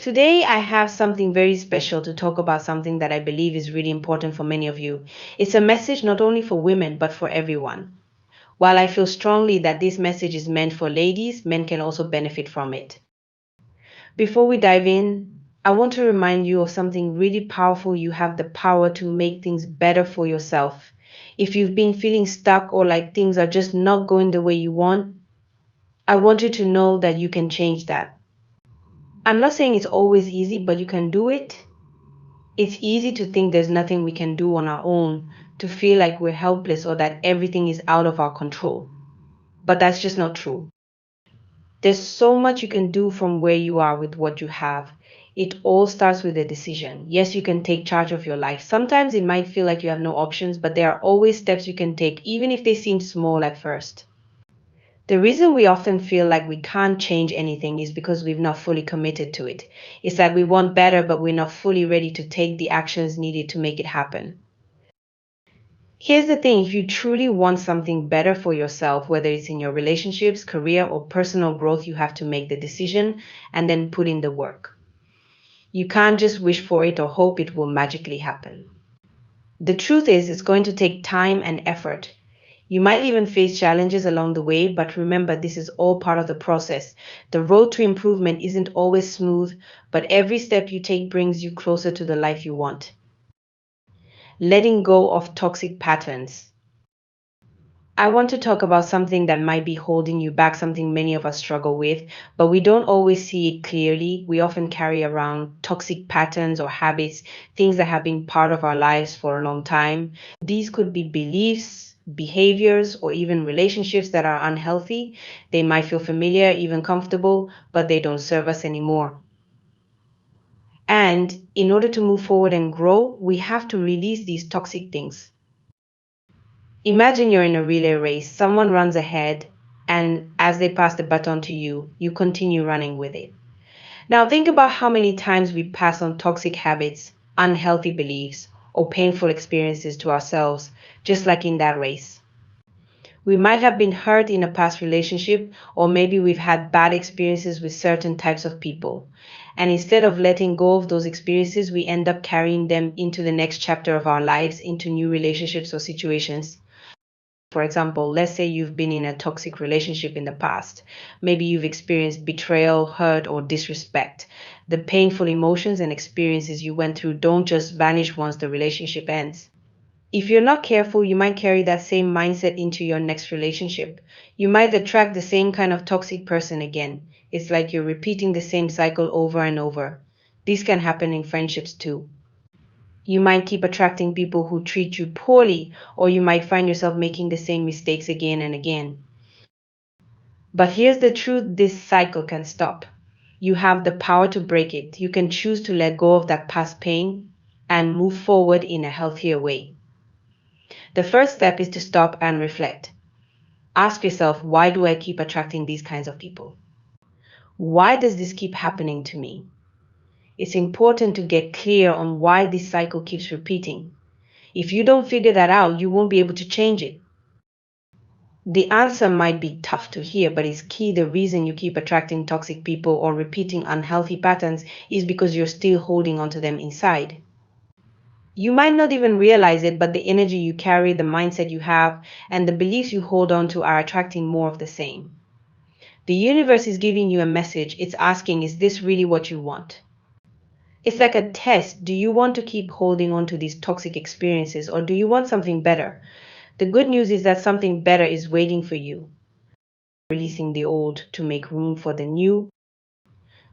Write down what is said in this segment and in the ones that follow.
Today, I have something very special to talk about, something that I believe is really important for many of you. It's a message not only for women, but for everyone. While I feel strongly that this message is meant for ladies, men can also benefit from it. Before we dive in, I want to remind you of something really powerful. You have the power to make things better for yourself. If you've been feeling stuck or like things are just not going the way you want, I want you to know that you can change that. I'm not saying it's always easy, but you can do it. It's easy to think there's nothing we can do on our own, to feel like we're helpless or that everything is out of our control. But that's just not true. There's so much you can do from where you are with what you have. It all starts with a decision. Yes, you can take charge of your life. Sometimes it might feel like you have no options, but there are always steps you can take, even if they seem small at first. The reason we often feel like we can't change anything is because we've not fully committed to it. It's that we want better, but we're not fully ready to take the actions needed to make it happen. Here's the thing, if you truly want something better for yourself, whether it's in your relationships, career, or personal growth, you have to make the decision and then put in the work. You can't just wish for it or hope it will magically happen. The truth is, it's going to take time and effort. You might even face challenges along the way, but remember, this is all part of the process. The road to improvement isn't always smooth, but every step you take brings you closer to the life you want. Letting go of toxic patterns. I want to talk about something that might be holding you back, something many of us struggle with, but we don't always see it clearly. We often carry around toxic patterns or habits, things that have been part of our lives for a long time. These could be beliefs, behaviors, or even relationships that are unhealthy. They might feel familiar, even comfortable, but they don't serve us anymore. And in order to move forward and grow, we have to release these toxic things. Imagine you're in a relay race, someone runs ahead, and as they pass the baton to you, you continue running with it. Now, think about how many times we pass on toxic habits, unhealthy beliefs, or painful experiences to ourselves, just like in that race. We might have been hurt in a past relationship, or maybe we've had bad experiences with certain types of people. And instead of letting go of those experiences, we end up carrying them into the next chapter of our lives, into new relationships or situations. For example, let's say you've been in a toxic relationship in the past. Maybe you've experienced betrayal, hurt, or disrespect. The painful emotions and experiences you went through don't just vanish once the relationship ends. If you're not careful, you might carry that same mindset into your next relationship. You might attract the same kind of toxic person again. It's like you're repeating the same cycle over and over. This can happen in friendships too. You might keep attracting people who treat you poorly, or you might find yourself making the same mistakes again and again. But here's the truth, this cycle can stop. You have the power to break it. You can choose to let go of that past pain and move forward in a healthier way. The first step is to stop and reflect. Ask yourself, why do I keep attracting these kinds of people? Why does this keep happening to me? It's important to get clear on why this cycle keeps repeating. If you don't figure that out, you won't be able to change it. The answer might be tough to hear, but it's key. The reason you keep attracting toxic people or repeating unhealthy patterns is because you're still holding onto them inside. You might not even realize it, but the energy you carry, the mindset you have, and the beliefs you hold on to are attracting more of the same. The universe is giving you a message. It's asking, is this really what you want? It's like a test. Do you want to keep holding on to these toxic experiences, or do you want something better? The good news is that something better is waiting for you. Releasing the old to make room for the new.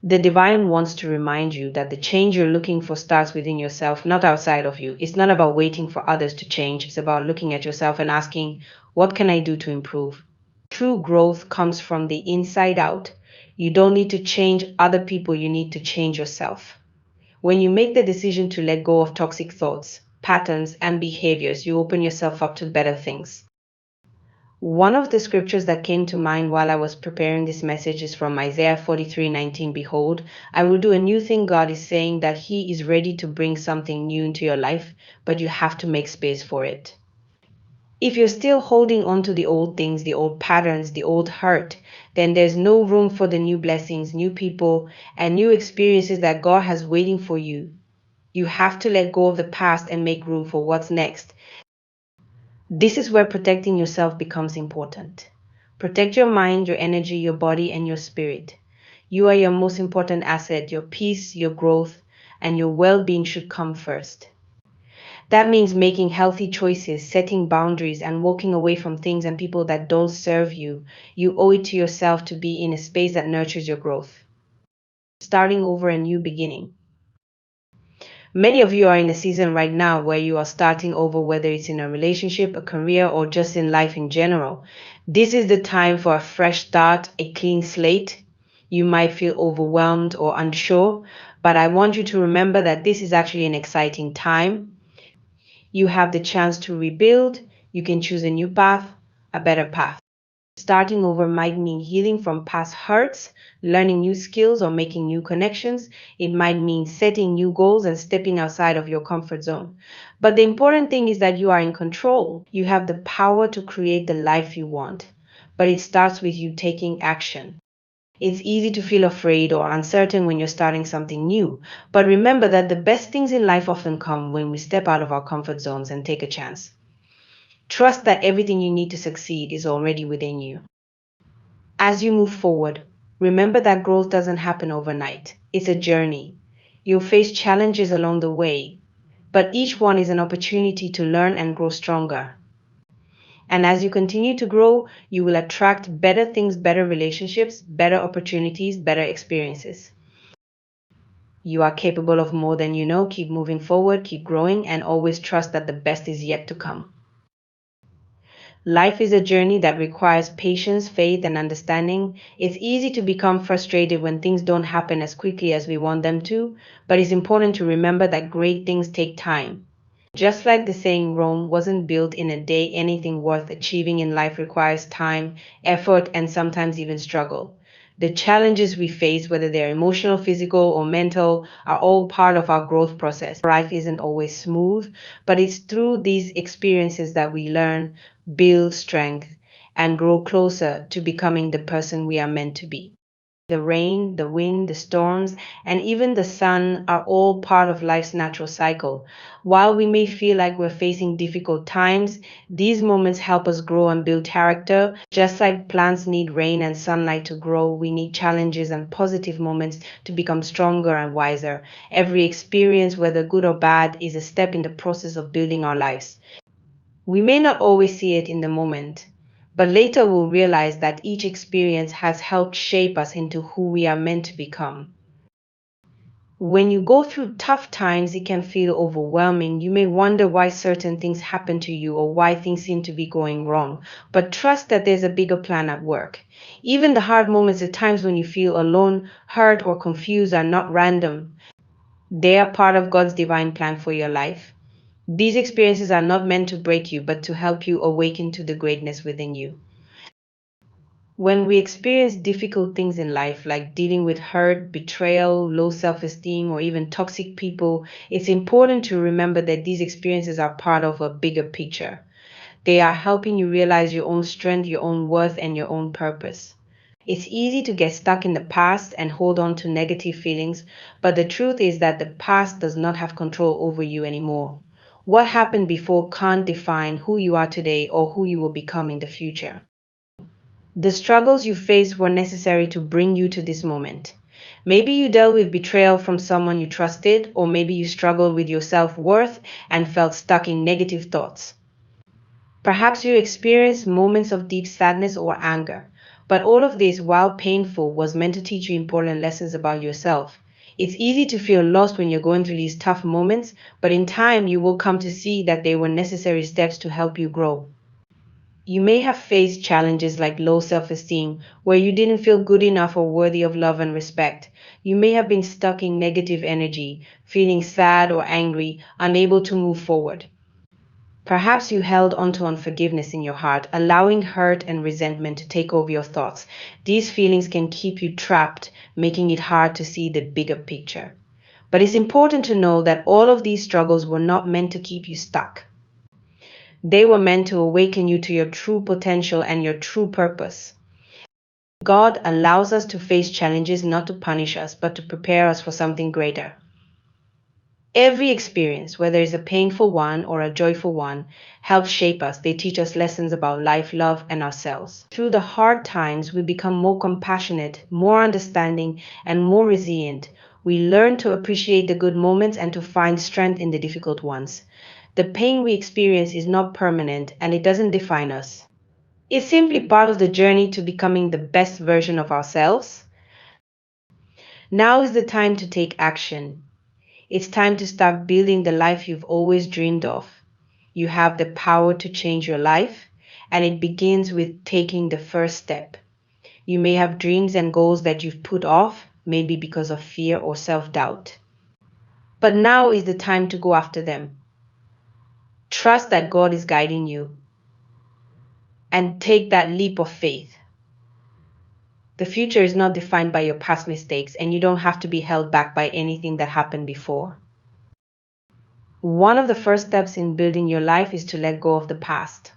The divine wants to remind you that the change you're looking for starts within yourself, not outside of you. It's not about waiting for others to change. It's about looking at yourself and asking, what can I do to improve? True growth comes from the inside out. You don't need to change other people, you need to change yourself. When you make the decision to let go of toxic thoughts, patterns, and behaviors, you open yourself up to better things. One of the scriptures that came to mind while I was preparing this message is from Isaiah 43:19. Behold, I will do a new thing. God is saying that He is ready to bring something new into your life, but you have to make space for it. If you're still holding on to the old things, the old patterns, the old hurt, then there's no room for the new blessings, new people, and new experiences that God has waiting for you. You have to let go of the past and make room for what's next. This is where protecting yourself becomes important. Protect your mind, your energy, your body, and your spirit. You are your most important asset. Your peace, your growth, and your well being should come first. That means making healthy choices, setting boundaries, and walking away from things and people that don't serve you. You owe it to yourself to be in a space that nurtures your growth. Starting over a new beginning. Many of you are in a season right now where you are starting over, whether it's in a relationship, a career, or just in life in general. This is the time for a fresh start, a clean slate. You might feel overwhelmed or unsure, but I want you to remember that this is actually an exciting time. You have the chance to rebuild. You can choose a new path, a better path. Starting over might mean healing from past hurts, learning new skills, or making new connections. It might mean setting new goals and stepping outside of your comfort zone. But the important thing is that you are in control. You have the power to create the life you want. But it starts with you taking action. It's easy to feel afraid or uncertain when you're starting something new. But remember that the best things in life often come when we step out of our comfort zones and take a chance. Trust that everything you need to succeed is already within you. As you move forward, remember that growth doesn't happen overnight. It's a journey. You'll face challenges along the way, but each one is an opportunity to learn and grow stronger. And as you continue to grow, you will attract better things, better relationships, better opportunities, better experiences. You are capable of more than you know. Keep moving forward, keep growing, and always trust that the best is yet to come. Life is a journey that requires patience, faith, and understanding. It's easy to become frustrated when things don't happen as quickly as we want them to, but it's important to remember that great things take time. Just like the saying, Rome wasn't built in a day, anything worth achieving in life requires time, effort, and sometimes even struggle. The challenges we face, whether they're emotional, physical, or mental, are all part of our growth process. Life isn't always smooth, but it's through these experiences that we learn, build strength, and grow closer to becoming the person we are meant to be. The rain, the wind, the storms, and even the sun are all part of life's natural cycle. While we may feel like we're facing difficult times, these moments help us grow and build character. Just like plants need rain and sunlight to grow, we need challenges and positive moments to become stronger and wiser. Every experience, whether good or bad, is a step in the process of building our lives. We may not always see it in the moment, but later we'll realize that each experience has helped shape us into who we are meant to become. When you go through tough times, it can feel overwhelming. You may wonder why certain things happen to you or why things seem to be going wrong. But trust that there's a bigger plan at work. Even the hard moments, the times when you feel alone, hurt, or confused, are not random. They are part of God's divine plan for your life. These experiences are not meant to break you, but to help you awaken to the greatness within you. When we experience difficult things in life, like dealing with hurt, betrayal, low self esteem, or even toxic people, it's important to remember that these experiences are part of a bigger picture. They are helping you realize your own strength, your own worth, and your own purpose. It's easy to get stuck in the past and hold on to negative feelings, but the truth is that the past does not have control over you anymore. What happened before can't define who you are today or who you will become in the future. The struggles you faced were necessary to bring you to this moment. Maybe you dealt with betrayal from someone you trusted, or maybe you struggled with your self-worth and felt stuck in negative thoughts. Perhaps you experienced moments of deep sadness or anger, but all of this, while painful, was meant to teach you important lessons about yourself. It's easy to feel lost when you're going through these tough moments, but in time you will come to see that they were necessary steps to help you grow. You may have faced challenges like low self-esteem, where you didn't feel good enough or worthy of love and respect. You may have been stuck in negative energy, feeling sad or angry, unable to move forward. Perhaps you held onto unforgiveness in your heart, allowing hurt and resentment to take over your thoughts. These feelings can keep you trapped, making it hard to see the bigger picture. But it's important to know that all of these struggles were not meant to keep you stuck. They were meant to awaken you to your true potential and your true purpose. God allows us to face challenges not to punish us, but to prepare us for something greater. Every experience, whether it's a painful one or a joyful one, helps shape us. They teach us lessons about life, love, and ourselves. Through the hard times, we become more compassionate, more understanding, and more resilient. We learn to appreciate the good moments and to find strength in the difficult ones. The pain we experience is not permanent and it doesn't define us. It's simply part of the journey to becoming the best version of ourselves. Now is the time to take action. It's time to start building the life you've always dreamed of. You have the power to change your life, and it begins with taking the first step. You may have dreams and goals that you've put off, maybe because of fear or self-doubt. But now is the time to go after them. Trust that God is guiding you and take that leap of faith. The future is not defined by your past mistakes, and you don't have to be held back by anything that happened before. One of the first steps in building your life is to let go of the past.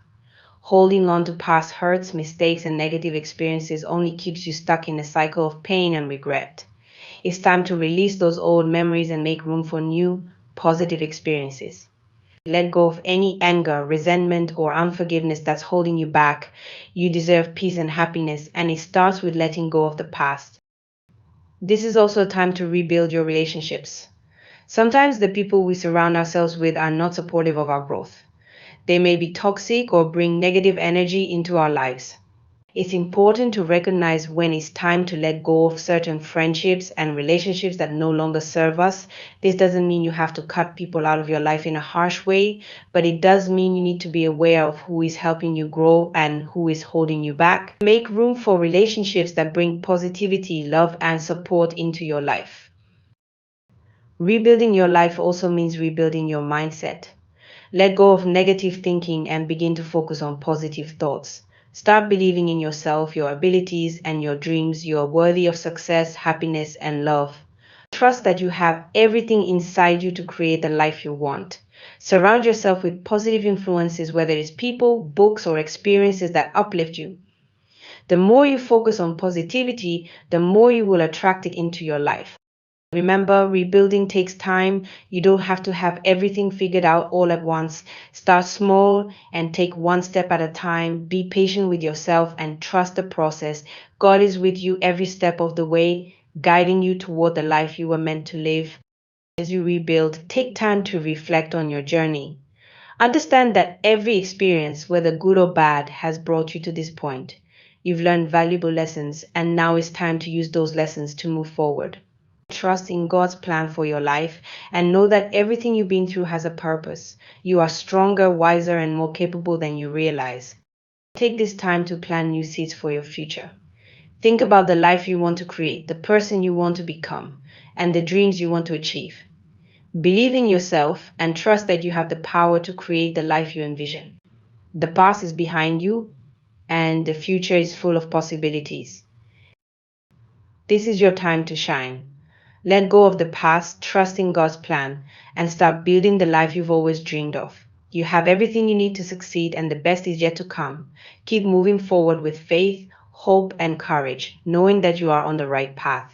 Holding on to past hurts, mistakes, and negative experiences only keeps you stuck in a cycle of pain and regret. It's time to release those old memories and make room for new, positive experiences. Let go of any anger, resentment, or unforgiveness that's holding you back. You deserve peace and happiness, and it starts with letting go of the past. This is also a time to rebuild your relationships. Sometimes the people we surround ourselves with are not supportive of our growth. They may be toxic or bring negative energy into our lives. It's important to recognize when it's time to let go of certain friendships and relationships that no longer serve us. This doesn't mean you have to cut people out of your life in a harsh way, but it does mean you need to be aware of who is helping you grow and who is holding you back. Make room for relationships that bring positivity, love, and support into your life. Rebuilding your life also means rebuilding your mindset. Let go of negative thinking and begin to focus on positive thoughts. Start believing in yourself, your abilities, and your dreams. You are worthy of success, happiness, and love. Trust that you have everything inside you to create the life you want. Surround yourself with positive influences, whether it's people, books, or experiences that uplift you. The more you focus on positivity, the more you will attract it into your life. Remember, rebuilding takes time. You don't have to have everything figured out all at once. Start small and take one step at a time. Be patient with yourself and trust the process. God is with you every step of the way, guiding you toward the life you were meant to live. As you rebuild, take time to reflect on your journey. Understand that every experience, whether good or bad, has brought you to this point. You've learned valuable lessons, and now it's time to use those lessons to move forward. Trust in God's plan for your life and know that everything you've been through has a purpose. You are stronger, wiser, and more capable than you realize. Take this time to plant new seeds for your future. Think about the life you want to create, the person you want to become, and the dreams you want to achieve. Believe in yourself and trust that you have the power to create the life you envision. The past is behind you, and the future is full of possibilities. This is your time to shine. Let go of the past, trust in God's plan, and start building the life you've always dreamed of. You have everything you need to succeed, and the best is yet to come. Keep moving forward with faith, hope, and courage, knowing that you are on the right path.